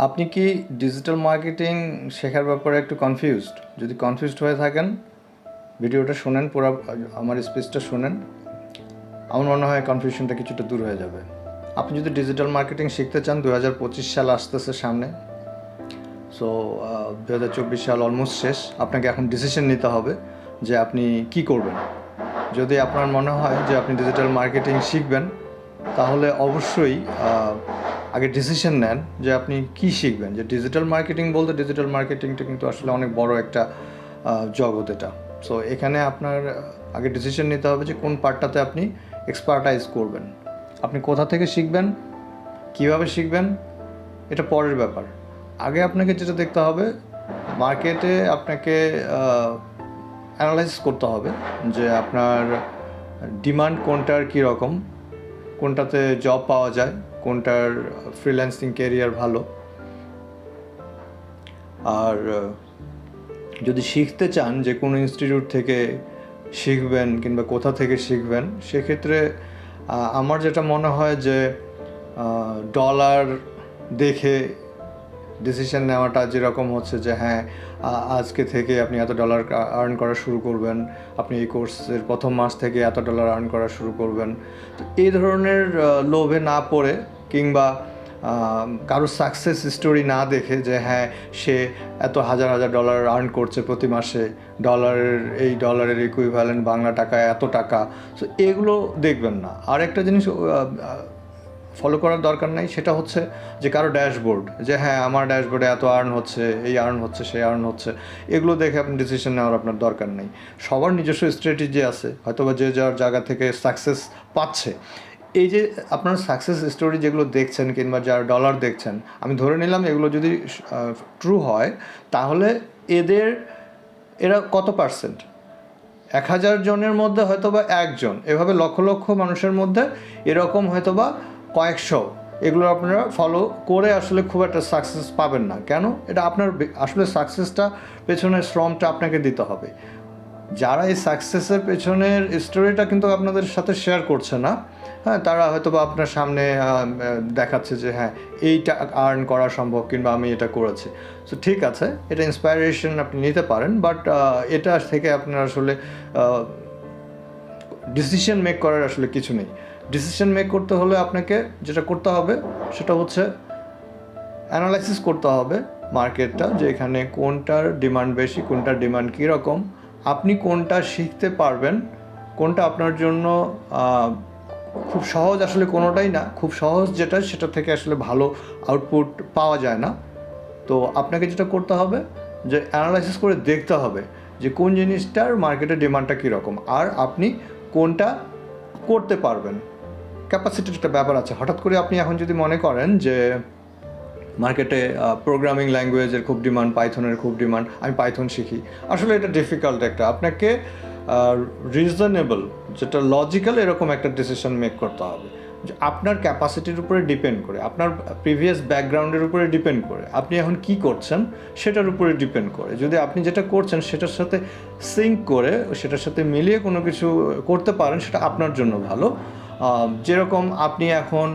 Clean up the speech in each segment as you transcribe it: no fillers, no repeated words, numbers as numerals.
আপনি কি digital marketing শেখার ব্যাপারে একটু কনফিউজড? যদি কনফিউজড হয়ে থাকেন, ভিডিওটা শোনেন, পুরো আমার স্পিচটা শোনেন। আমার মনে হয় কনফিউশনটা কিছুটা দূর হয়ে যাবে। আপনি যদি ডিজিটাল মার্কেটিং শিখতে চান, 2025 সাল আসতেছে সামনে। সো 2024 সাল অলমোস্ট শেষ। আপনাকে এখন ডিসিশন নিতে হবে যে আপনি কি করবেন। যদি আপনার মনে হয় যে আপনি ডিজিটাল মার্কেটিং শিখবেন, তাহলে অবশ্যই আগে ডিসিশন নেন যে আপনি কি শিখবেন। যে ডিজিটাল মার্কেটিংটা কিন্তু আসলে অনেক বড় একটা জগৎ এটা। সো এখানে আপনার আগে ডিসিশন নিতে হবে যে কোন পার্টটাতে আপনি এক্সপার্টাইজ করবেন। আপনি কোথা থেকে শিখবেন, কিভাবে শিখবেন, এটা পরের ব্যাপার। আগে আপনাকে যেটা দেখতে হবে, মার্কেটে আপনাকে অ্যানালাইসিস করতে হবে যে আপনার ডিমান্ড কোনটার কী রকম, কোনটাতে জব পাওয়া যায়, কোনটার ফ্রিল্যান্সিং ক্যারিয়ার ভালো। আর যদি শিখতে চান যে কোনো ইনস্টিটিউট থেকে শিখবেন কিংবা কোথা থেকে শিখবেন, সেক্ষেত্রে আমার যেটা মনে হয় যে ডলার দেখে ডিসিশন নেওয়াটা যেরকম হচ্ছে যে হ্যাঁ, আজকে থেকে আপনি এত ডলার আর্ন করা শুরু করবেন, আপনি এই কোর্সের প্রথম মাস থেকে এত ডলার আর্ন করা শুরু করবেন। তো এই ধরনের লোভে না পড়ে কিংবা কারো সাকসেস স্টোরি না দেখে যে হ্যাঁ, সে এত হাজার হাজার ডলার আর্ন করছে প্রতি মাসে, ডলারের ইকুইভ্যালেন্ট বাংলা টাকায় এত টাকা, সো এগুলো দেখবেন না। আর একটা জিনিস ফলো করার দরকার নাই, সেটা হচ্ছে যে কারো ড্যাশবোর্ড, যে হ্যাঁ আমার ড্যাশবোর্ডে এত আর্ন হচ্ছে, এই আর্ন হচ্ছে, সেই আর্ন হচ্ছে, এগুলো দেখে আপনি ডিসিশন নেওয়ার আপনার দরকার নেই। সবার নিজস্ব স্ট্র্যাটেজি আছে, হয়তোবা যে যার জায়গা থেকে সাকসেস পাচ্ছে। এই যে আপনার সাকসেস স্টোরি যেগুলো দেখছেন কিংবা যার ডলার দেখছেন, আমি ধরে নিলাম এগুলো যদি ট্রু হয়, তাহলে এরা কত পার্সেন্ট? 1000 জনের মধ্যে হয়তোবা একজন, এভাবে লক্ষ লক্ষ মানুষের মধ্যে এরকম হয়তোবা কয়েকশো। এগুলো আপনারা ফলো করে আসলে খুব একটা সাকসেস পাবেন না। কেন? এটা আপনার আসলে সাকসেসটা পেছনের শ্রমটা আপনাকে দিতে হবে। যারা এই সাকসেসের পেছনের স্টোরিটা কিন্তু আপনাদের সাথে শেয়ার করছে না, হ্যাঁ, তারা হয়তো বা আপনার সামনে দেখাচ্ছে যে হ্যাঁ, এইটা আর্ন করা সম্ভব কিংবা আমি এটা করেছি। সো ঠিক আছে, এটা ইন্সপায়ারেশন আপনি নিতে পারেন, বাট এটা থেকে আপনার আসলে ডিসিশন মেক করার আসলে কিছু নেই। ডিসিশন মেক করতে হলে আপনাকে যেটা করতে হবে সেটা হচ্ছে অ্যানালাইসিস করতে হবে মার্কেটটা, যে এখানে কোনটার ডিমান্ড বেশি, কোনটার ডিমান্ড কীরকম, আপনি কোনটা শিখতে পারবেন, কোনটা আপনার জন্য খুব সহজ। আসলে কোনোটাই না, খুব সহজ যেটা, সেটা থেকে আসলে ভালো আউটপুট পাওয়া যায় না। তো আপনাকে যেটা করতে হবে যে অ্যানালাইসিস করে দেখতে হবে যে কোন জিনিসটার মার্কেটের ডিমান্ডটা কীরকম, আর আপনি কোনটা করতে পারবেন। ক্যাপাসিটির একটা ব্যাপার আছে। হঠাৎ করে আপনি এখন যদি মনে করেন যে মার্কেটে প্রোগ্রামিং ল্যাঙ্গুয়েজের খুব ডিমান্ড, পাইথনের খুব ডিমান্ড, আমি পাইথন শিখি, আসলে এটা ডিফিকাল্ট একটা। আপনাকে রিজনেবল, যেটা লজিক্যাল, এরকম একটা ডিসিশন মেক করতে হবে। যে আপনার ক্যাপাসিটির উপরে ডিপেন্ড করে, আপনার প্রিভিয়াস ব্যাকগ্রাউন্ডের উপরে ডিপেন্ড করে, আপনি এখন কি করছেন সেটার উপরে ডিপেন্ড করে। যদি আপনি যেটা করছেন সেটার সাথে সিঙ্ক করে, সেটার সাথে মিলিয়ে কোনো কিছু করতে পারেন, সেটা আপনার জন্য ভালো। যেরকম আপনি এখন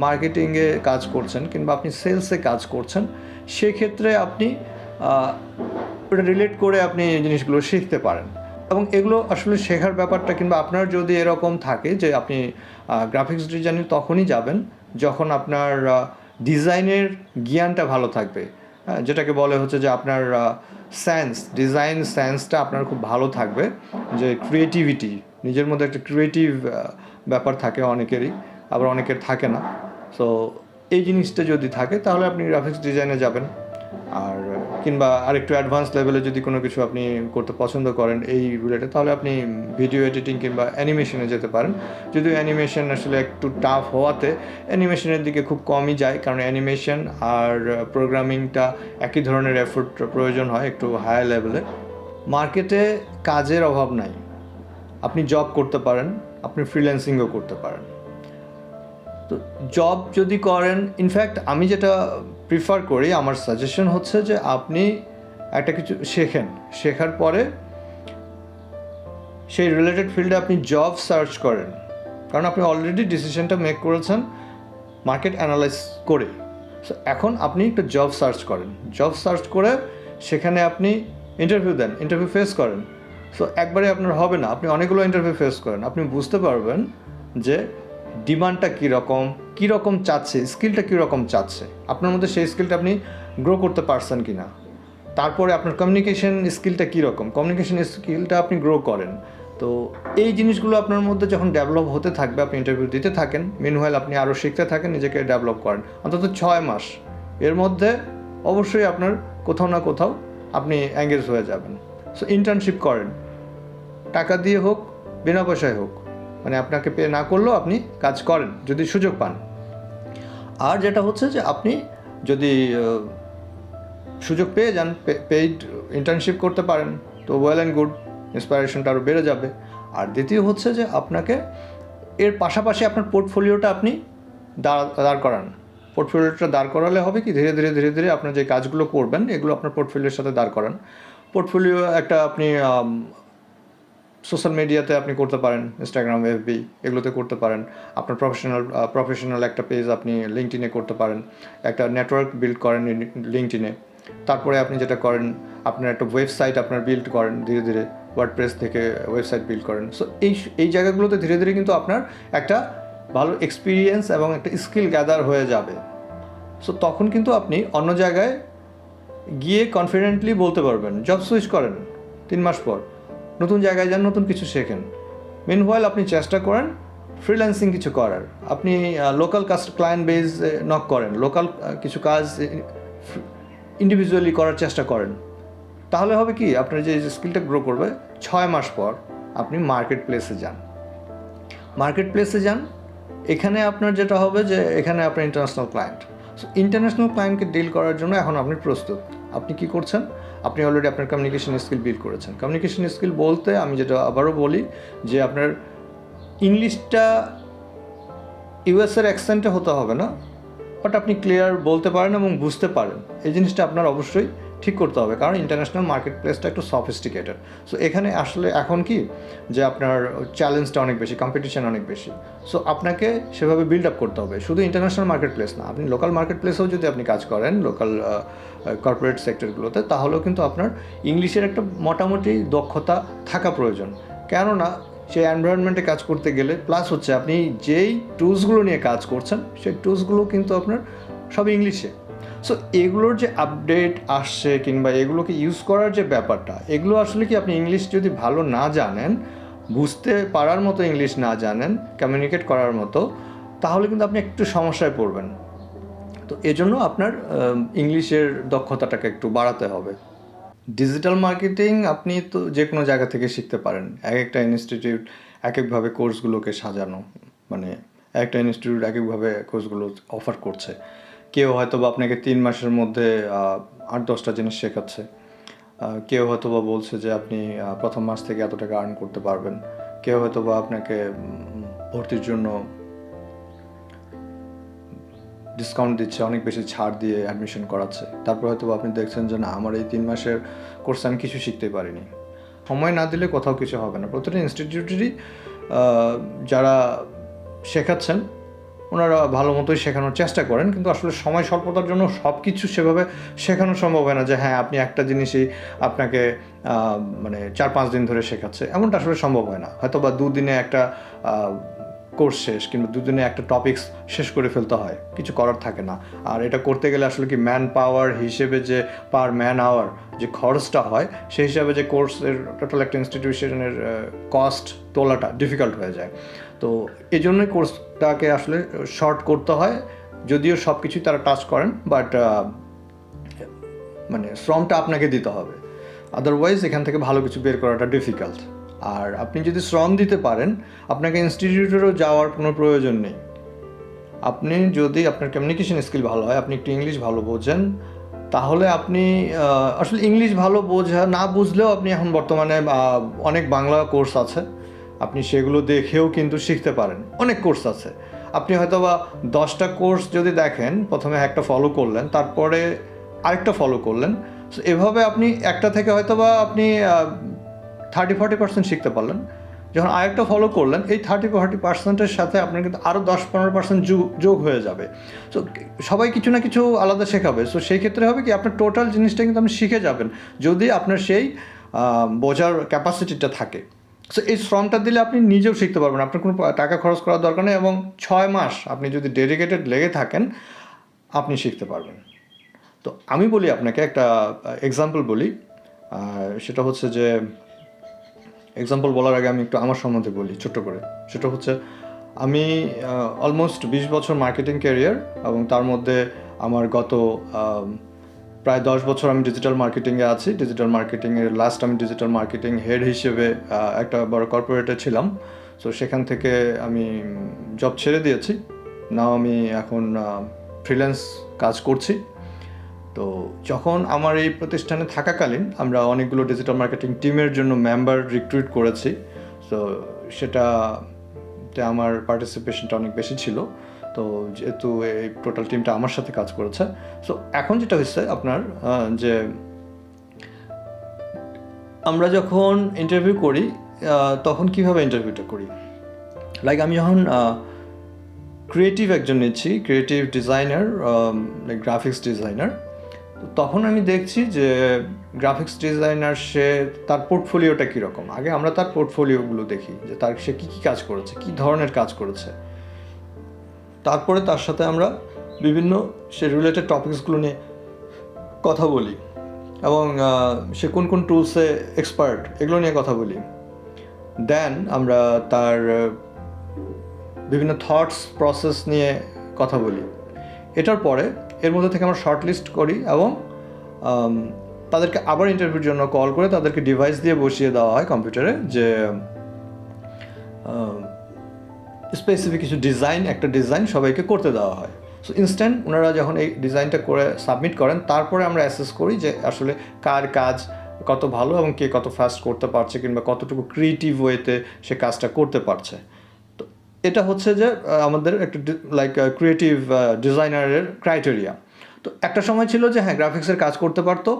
মার্কেটিংয়ে কাজ করছেন কিংবা আপনি সেলসে কাজ করছেন, সেক্ষেত্রে আপনি ওটা রিলেট করে আপনি এই জিনিসগুলো শিখতে পারেন। এবং এগুলো আসলে শেখার ব্যাপারটা, কিংবা আপনার যদি এরকম থাকে যে আপনি গ্রাফিক্স ডিজাইনে তখনই যাবেন যখন আপনার ডিজাইনের জ্ঞানটা ভালো থাকবে, যেটাকে বলে হচ্ছে যে আপনার ডিজাইন সেন্সটা আপনার খুব ভালো থাকবে, যে ক্রিয়েটিভিটি, নিজের মধ্যে একটা ক্রিয়েটিভ ব্যাপার থাকে অনেকেরই, আবার অনেকের থাকে না। সো এই জিনিসটা যদি থাকে তাহলে আপনি গ্রাফিক্স ডিজাইনে যাবেন। আর কিংবা আরেকটু অ্যাডভান্স লেভেলে যদি কোনো কিছু আপনি করতে পছন্দ করেন এই রিলেটেড, তাহলে আপনি ভিডিও এডিটিং কিংবা অ্যানিমেশনে যেতে পারেন। যদিও অ্যানিমেশন আসলে একটু টাফ হওয়াতে অ্যানিমেশনের দিকে খুব কমই যায়, কারণ অ্যানিমেশন আর প্রোগ্রামিংটা একই ধরনের এফোর্ট প্রয়োজন হয় একটু হায়ার লেভেলে। মার্কেটে কাজের অভাব নাই, আপনি জব করতে পারেন, আপনি ফ্রিল্যান্সিংও করতে পারেন। তো জব যদি করেন, ইনফ্যাক্ট আমি যেটা প্রিফার করি, আমার সাজেশন হচ্ছে যে আপনি একটা কিছু শেখার পরে সেই রিলেটেড ফিল্ডে আপনি জব সার্চ করেন, কারণ আপনি অলরেডি ডিসিশনটা মেক করেছেন মার্কেট অ্যানালাইজ করে। সো এখন আপনি একটা জব সার্চ করেন, জব সার্চ করে সেখানে আপনি ইন্টারভিউ দেন, ইন্টারভিউ ফেস করেন। সো একবারে আপনার হবে না, আপনি অনেকগুলো ইন্টারভিউ ফেস করেন, আপনি বুঝতে পারবেন যে ডিমান্ডটা কীরকম চাচ্ছে, স্কিলটা কীরকম চাচ্ছে, আপনার মধ্যে সেই স্কিলটা আপনি গ্রো করতে পারছেন কি না। তারপরে আপনার কমিউনিকেশন স্কিলটা কীরকম, কমিউনিকেশন স্কিলটা আপনি গ্রো করেন। তো এই জিনিসগুলো আপনার মধ্যে যখন ডেভেলপ হতে থাকবে, আপনি ইন্টারভিউ দিতে থাকেন, মিনওয়াইল আপনি আরও শিখতে থাকেন, নিজেকে ডেভেলপ করেন অন্তত 6 মাস। এর মধ্যে অবশ্যই আপনার কোথাও না কোথাও আপনি এঙ্গেজ হয়ে যাবেন। সো ইন্টার্নশিপ করেন, টাকা দিয়ে হোক বিনা পয়সায় হোক, মানে আপনাকে পে না করলেও আপনি কাজ করেন যদি সুযোগ পান। আর যেটা হচ্ছে যে আপনি যদি সুযোগ পেয়ে যান, পেইড ইন্টার্নশিপ করতে পারেন, তো ওয়েল অ্যান্ড গুড, ইন্সপায়ারেশনটা আরও বেড়ে যাবে। আর দ্বিতীয় হচ্ছে যে আপনাকে এর পাশাপাশি আপনার পোর্টফোলিওটা আপনি দাঁড় করান। পোর্টফোলিওটা দাঁড় করালে হবে কি, ধীরে ধীরে আপনার যে কাজগুলো করবেন এগুলো আপনার পোর্টফোলিওর সাথে দাঁড় করান। পোর্টফোলিও একটা আপনি সোশ্যাল মিডিয়াতে আপনি করতে পারেন, ইনস্টাগ্রাম, এফবি এগুলোতে করতে পারেন। আপনার প্রফেশনাল একটা পেজ আপনি লিঙ্কডইনে করতে পারেন, একটা নেটওয়ার্ক বিল্ড করেন লিঙ্কডইনে। তারপরে আপনি যেটা করেন, আপনার একটা ওয়েবসাইট আপনার বিল্ড করেন, ধীরে ওয়ার্ডপ্রেস থেকে ওয়েবসাইট বিল্ড করেন। সো এই জায়গাগুলোতে ধীরে কিন্তু আপনার একটা ভালো এক্সপিরিয়েন্স এবং একটা স্কিল গ্যাদার হয়ে যাবে। সো তখন কিন্তু আপনি অন্য জায়গায় গিয়ে কনফিডেন্টলি বলতে পারবেন। জব সুইচ করেন 3 মাস পর, নতুন জায়গায় যান, নতুন কিছু শেখেন। মিনওয়াইল আপনি চেষ্টা করেন ফ্রিল্যান্সিং কিছু করার, আপনি লোকাল ক্লায়েন্ট বেস নক করেন, লোকাল কিছু কাজ ইন্ডিভিজুয়ালি করার চেষ্টা করেন। তাহলে হবে কি, আপনার যে স্কিলটা গ্রো করবে, 6 মাস পর আপনি মার্কেট প্লেসে যান। এখানে আপনার যেটা হবে যে এখানে আপনার ইন্টারন্যাশনাল ক্লায়েন্ট। সো ইন্টারন্যাশনাল ক্লায়েন্টকে ডিল করার জন্য এখন আপনি প্রস্তুত। আপনি কি করছেন, আপনি অলরেডি আপনার কমিউনিকেশন স্কিল বিল্ড করেছেন। কমিউনিকেশন স্কিল বলতে আমি যেটা আবারও বলি যে আপনার ইংলিশটা ইউএসের অ্যাকসেন্টে হতে হবে না, বাট আপনি ক্লিয়ার বলতে পারেন এবং বুঝতে পারেন, এই জিনিসটা আপনার অবশ্যই ঠিক করতে হবে, কারণ ইন্টারন্যাশনাল মার্কেট প্লেসটা একটু সফিস্টিকেটেড। সো এখানে আসলে এখন কি যে আপনার চ্যালেঞ্জটা অনেক বেশি, কম্পিটিশন অনেক বেশি। সো আপনাকে সেভাবে বিল্ড আপ করতে হবে, শুধু ইন্টারন্যাশনাল মার্কেট প্লেস না, আপনি লোকাল মার্কেট প্লেসেও যদি আপনি কাজ করেন, লোকাল কর্পোরেট সেক্টরগুলোতে, তাহলেও কিন্তু আপনার ইংলিশের একটা মোটামুটি দক্ষতা থাকা প্রয়োজন। কেননা সেই এনভায়রনমেন্টে কাজ করতে গেলে, প্লাস হচ্ছে আপনি যেই টুলসগুলো নিয়ে কাজ করছেন সেই টুলসগুলো কিন্তু আপনার সব ইংলিশে। সো এগুলোর যে আপডেট আসছে কিংবা এগুলোকে ইউজ করার যে ব্যাপারটা, এগুলো আসলে কি আপনি ইংলিশ যদি ভালো না জানেন, বুঝতে পারার মতো ইংলিশ না জানেন, কমিউনিকেট করার মতো, তাহলে কিন্তু আপনি একটু সমস্যায় পড়বেন। তো এজন্য আপনার ইংলিশের দক্ষতাটাকে একটু বাড়াতে হবে। ডিজিটাল মার্কেটিং আপনি তো যে কোনো জায়গা থেকে শিখতে পারেন। একটা ইনস্টিটিউট একভাবে কোর্সগুলোকে সাজানো, মানে একটা ইনস্টিটিউট একভাবে কোর্সগুলো অফার করছে। কেউ হয়তো বা আপনাকে 3 মাসের মধ্যে 8-10টা জিনিস শেখাচ্ছে, কেউ হয়তো বা বলছে যে আপনি প্রথম মাস থেকে এত টাকা আর্ন করতে পারবেন, কেউ হয়তো বা আপনাকে ভর্তির জন্য ডিসকাউন্ট দিচ্ছে, অনেক বেশি ছাড় দিয়ে অ্যাডমিশন করাচ্ছে। তারপর হয়তো আপনি দেখছেন যে না, আমার এই 3 মাসের কোর্সে আমি কিছু শিখতে পারিনি। সময় না দিলে কোথাও কিছু হবে না। প্রতিটা ইনস্টিটিউটেরই যারা শেখাচ্ছেন ওনারা ভালো মতোই শেখানোর চেষ্টা করেন, কিন্তু আসলে সময় স্বল্পতার জন্য সব কিছু সেভাবে শেখানো সম্ভব হয় না যে হ্যাঁ আপনি একটা জিনিসই আপনাকে মানে 4-5 দিন ধরে শেখাচ্ছে, এমনটা আসলে সম্ভব হয় না। হয়তো বা 2 দিনে একটা কোর্স শেষ কিংবা 2 দিনে একটা টপিকস শেষ করে ফেলতে হয়, কিছু করার থাকে না। আর এটা করতে গেলে আসলে কি ম্যান পাওয়ার হিসেবে যে পার ম্যান আওয়ার যে খরচটা হয়, সেই হিসাবে যে কোর্সের টোটাল একটা ইনস্টিটিউশনের কস্ট তোলাটা ডিফিকাল্ট হয়ে যায়। তো এই জন্যই কোর্সটাকে আসলে শর্ট করতে হয়, যদিও সব কিছুই তারা টাচ করেন, বাট মানে শ্রমটা আপনাকে দিতে হবে, আদারওয়াইজ এখান থেকে ভালো কিছু বের করাটা ডিফিকাল্ট। আর আপনি যদি শ্রম দিতে পারেন, আপনাকে ইনস্টিটিউটেরও যাওয়ার কোনো প্রয়োজন নেই। আপনি যদি আপনার কমিউনিকেশন স্কিল ভালো হয়, আপনি একটু ইংলিশ ভালো বোঝেন, তাহলে আপনি আসলে ইংলিশ ভালো না বুঝলেও আপনি এখন বর্তমানে অনেক বাংলা কোর্স আছে, আপনি সেগুলো দেখেও কিন্তু শিখতে পারেন। অনেক কোর্স আছে, আপনি হয়তো বা 10টা কোর্স যদি দেখেন, প্রথমে একটা ফলো করলেন, তারপরে আরেকটা ফলো করলেন, সো এভাবে আপনি একটা থেকে হয়তো বা আপনি 30-40% শিখতে পারলেন। যখন আরেকটা ফলো করলেন, এই 30-40%-এর সাথে আপনার কিন্তু আরও 10-15% যোগ হয়ে যাবে। সো সবাই কিছু না কিছু আলাদা শেখাবে। সো সেই ক্ষেত্রে হবে কি, আপনার টোটাল জিনিসটা কিন্তু আপনি শিখে যাবেন যদি আপনার সেই বোঝার ক্যাপাসিটিটা থাকে। সো এই শ্রমটা দিলে আপনি নিজেও শিখতে পারবেন, আপনার কোনো টাকা খরচ করার দরকার নেই, এবং 6 মাস আপনি যদি ডেডিকেটেড লেগে থাকেন আপনি শিখতে পারবেন। তো আমি বলি আপনাকে একটা এক্সাম্পল বলি, সেটা হচ্ছে যে এক্সাম্পল বলার আগে আমি একটু আমার সম্বন্ধে বলি ছোট্ট করে। সেটা হচ্ছে আমি অলমোস্ট 20 বছর মার্কেটিং ক্যারিয়ার, এবং তার মধ্যে আমার গত প্রায় 10 বছর আমি ডিজিটাল মার্কেটিংয়ে আছি। ডিজিটাল মার্কেটিংয়ের লাস্ট আমি ডিজিটাল মার্কেটিং হেড হিসেবে একটা বড় কর্পোরেটে ছিলাম। সো সেখান থেকে আমি জব ছেড়ে দিয়েছি। নাও আমি এখন ফ্রিল্যান্স কাজ করছি। তো যখন আমার এই প্রতিষ্ঠানে থাকাকালীন আমরা অনেকগুলো ডিজিটাল মার্কেটিং টিমের জন্য মেম্বার রিক্রুট করেছি। সো সেটাতে আমার পার্টিসিপেশনটা অনেক বেশি ছিল। তো যেহেতু এই টোটাল টিমটা আমার সাথে কাজ করেছে, সো এখন যেটা হচ্ছে আপনার যে আমরা যখন ইন্টারভিউ করি তখন কিভাবে ইন্টারভিউটা করি, লাইক আমি যখন ক্রিয়েটিভ একজন নিচ্ছি, creative designer, like graphics designer, তখন আমি দেখছি যে গ্রাফিক্স ডিজাইনার তার পোর্টফোলিওটা কীরকম। আগে আমরা তার পোর্টফোলিওগুলো দেখি যে সে কী কী কাজ করেছে, কী ধরনের কাজ করেছে। তারপরে তার সাথে আমরা বিভিন্ন সে রিলেটেড টপিকসগুলো নিয়ে কথা বলি, এবং সে কোন কোন টুলসে এক্সপার্ট এগুলো নিয়ে কথা বলি। দেন আমরা তার বিভিন্ন থটস প্রসেস নিয়ে কথা বলি। এটার পরে এর মধ্যে থেকে আমরা শর্ট লিস্ট করি, এবং তাদেরকে আবার ইন্টারভিউর জন্য কল করে তাদেরকে ডিভাইস দিয়ে বসিয়ে দেওয়া হয় কম্পিউটারে, যে স্পেসিফিক কিছু একটা ডিজাইন সবাইকে করতে দেওয়া হয়। সো ইনস্ট্যান্ট ওনারা যখন এই ডিজাইনটা করে সাবমিট করেন, তারপরে আমরা অ্যাসেস করি যে আসলে কার কাজ কত ভালো এবং কে কত ফাস্ট করতে পারছে, কিংবা কতটুকু ক্রিয়েটিভ ওয়েতে সে কাজটা করতে পারছে। তো এটা হচ্ছে যে আমাদের একটা লাইক ক্রিয়েটিভ ডিজাইনারের ক্রাইটেরিয়া। তো একটা সময় ছিল যে হ্যাঁ, গ্রাফিক্সের কাজ করতে পারতো,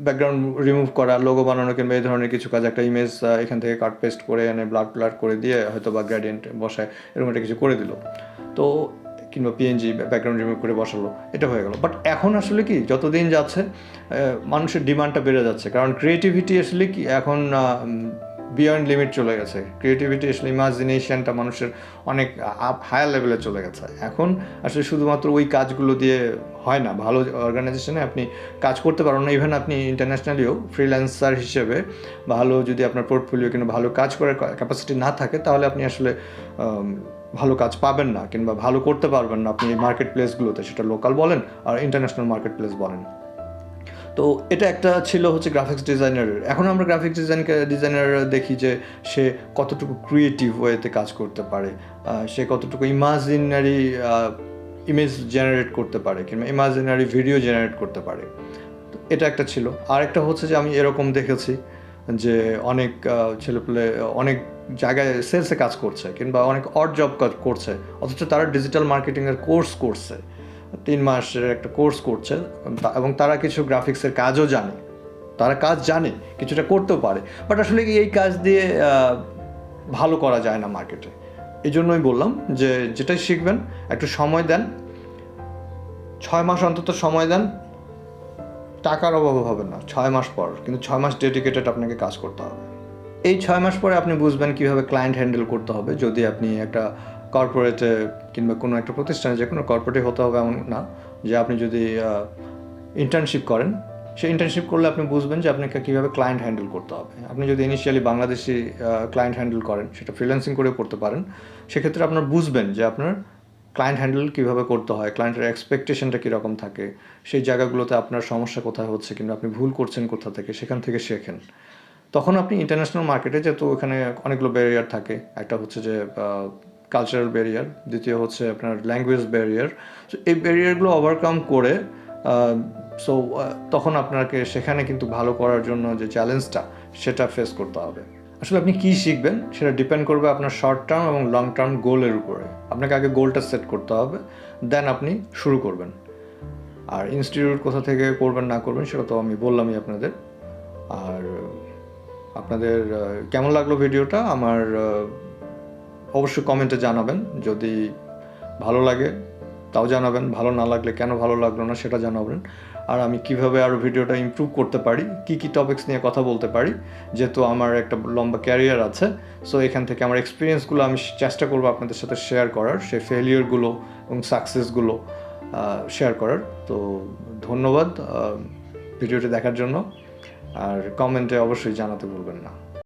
ব্যাকগ্রাউন্ড রিমুভ করা, লোগো বানানো, কিংবা এই ধরনের কিছু কাজ, একটা ইমেজ এখান থেকে কাট পেস্ট করে এনে ব্লার করে দিয়ে হয়তো বা গ্রেডিয়েন্ট বসায় এরকম একটা কিছু করে দিল, তো কিংবা পিএনজি ব্যাকগ্রাউন্ড রিমুভ করে বসালো, এটা হয়ে গেল। বাট এখন আসলে কি, যতদিন যাচ্ছে মানুষের ডিমান্ডটা বেড়ে যাচ্ছে, কারণ ক্রিয়েটিভিটি আসলে কি এখন বিয়ন্ড লিমিট চলে গেছে। ক্রিয়েটিভিটি আসলে ইমাজিনেশনটা মানুষের অনেক হায়ার লেভেলে চলে গেছে। এখন আসলে শুধুমাত্র ওই কাজগুলো দিয়ে হয় না, ভালো অর্গানাইজেশনে আপনি কাজ করতে পারেন না। ইভেন আপনি ইন্টারন্যাশনালিও ফ্রিল্যান্সার হিসেবে ভালো যদি আপনার পোর্টফোলিও কিংবা ভালো কাজ করার ক্যাপাসিটি না থাকে, তাহলে আপনি আসলে ভালো কাজ পাবেন না, কিংবা ভালো করতে পারবেন না আপনি এই মার্কেট প্লেসগুলোতে, সেটা লোকাল বলেন আর ইন্টারন্যাশনাল মার্কেট প্লেস বলেন। তো এটা একটা ছিল হচ্ছে গ্রাফিক্স ডিজাইনারের। এখন আমরা গ্রাফিক্স ডিজাইনার দেখি যে সে কতটুকু ক্রিয়েটিভ ওয়েতে কাজ করতে পারে, সে কতটুকু ইমাজিনারি ইমেজ জেনারেট করতে পারে, কিংবা ইমাজিনারি ভিডিও জেনারেট করতে পারে। তো এটা একটা ছিল। আর একটা হচ্ছে যে আমি এরকম দেখেছি যে অনেক ছেলেপেলে অনেক জায়গায় সেলসে কাজ করছে, কিংবা অনেক অড জব করছে, অথচ তারা ডিজিটাল মার্কেটিংয়ের কোর্স করছে, 3 মাসের একটা কোর্স করছে, এবং তারা কিছু গ্রাফিক্সের কাজও জানে, তারা কাজ জানে, কিছুটা করতেও পারে, বাট আসলে এই কাজ দিয়ে ভালো করা যায় না মার্কেটে। এই জন্যই বললাম যে যেটাই শিখবেন একটু সময় দেন, 6 মাস অন্তত সময় দেন, টাকার অভাব হবে না 6 মাস পর, কিন্তু 6 মাস ডেডিকেটেড আপনাকে কাজ করতে হবে। এই 6 মাস পরে আপনি বুঝবেন কীভাবে ক্লায়েন্ট হ্যান্ডেল করতে হবে। যদি আপনি একটা কর্পোরেটে কিংবা কোনো একটা প্রতিষ্ঠানে, যে কোনো কর্পোরেটে হতে হবে এমন না, যে আপনি যদি ইন্টার্নশিপ করেন, সেই ইন্টার্নশিপ করলে আপনি বুঝবেন যে আপনাকে কীভাবে ক্লায়েন্ট হ্যান্ডেল করতে হবে। আপনি যদি ইনিশিয়ালি বাংলাদেশি ক্লায়েন্ট হ্যান্ডেল করেন, সেটা ফ্রিল্যান্সিং করে করতে পারেন, সেক্ষেত্রে আপনার বুঝবেন যে আপনার ক্লায়েন্ট হ্যান্ডেল কীভাবে করতে হয়, ক্লায়েন্টের এক্সপেকটেশনটা কীরকম থাকে, সেই জায়গাগুলোতে আপনার সমস্যা কোথায় হচ্ছে, কিংবা আপনি ভুল করছেন কোথা থেকে, সেখান থেকে শেখেন। তখন আপনি ইন্টারন্যাশনাল মার্কেটে, যেহেতু ওখানে অনেকগুলো ব্যারিয়ার থাকে, একটা হচ্ছে যে কালচারাল ব্যারিয়ার, দ্বিতীয় হচ্ছে আপনার ল্যাঙ্গুয়েজ ব্যারিয়ার, সো এই ব্যারিয়ারগুলো ওভারকাম করে তখন আপনাকে সেখানে কিন্তু ভালো করার জন্য যে চ্যালেঞ্জটা, সেটা ফেস করতে হবে। আসলে আপনি কী শিখবেন সেটা ডিপেন্ড করবে আপনার শর্ট টার্ম এবং লং টার্ম গোলের উপরে। আপনাকে আগে গোলটা সেট করতে হবে, দেন আপনি শুরু করবেন। আর ইনস্টিটিউট কোথা থেকে করবেন না করবেন সেটা তো আমি বললামই আপনাদের। আর আপনাদের কেমন লাগলো ভিডিওটা আমার অবশ্যই কমেন্টে জানাবেন। যদি ভালো লাগে তাও জানাবেন, ভালো না লাগলে কেন ভালো লাগলো না সেটা জানাবেন। আর আমি কিভাবে আরও ভিডিওটা ইমপ্রুভ করতে পারি, কী টপিকস নিয়ে কথা বলতে পারি, যেহেতু আমার একটা লম্বা ক্যারিয়ার আছে। সো এখান থেকে আমার এক্সপিরিয়েন্সগুলো আমি চেষ্টা করবো আপনাদের সাথে শেয়ার করার, সেই ফেলিয়ারগুলো এবং সাকসেসগুলো শেয়ার করার। তো ধন্যবাদ ভিডিওটি দেখার জন্য, আর কমেন্টে অবশ্যই জানাতে ভুলবেন না।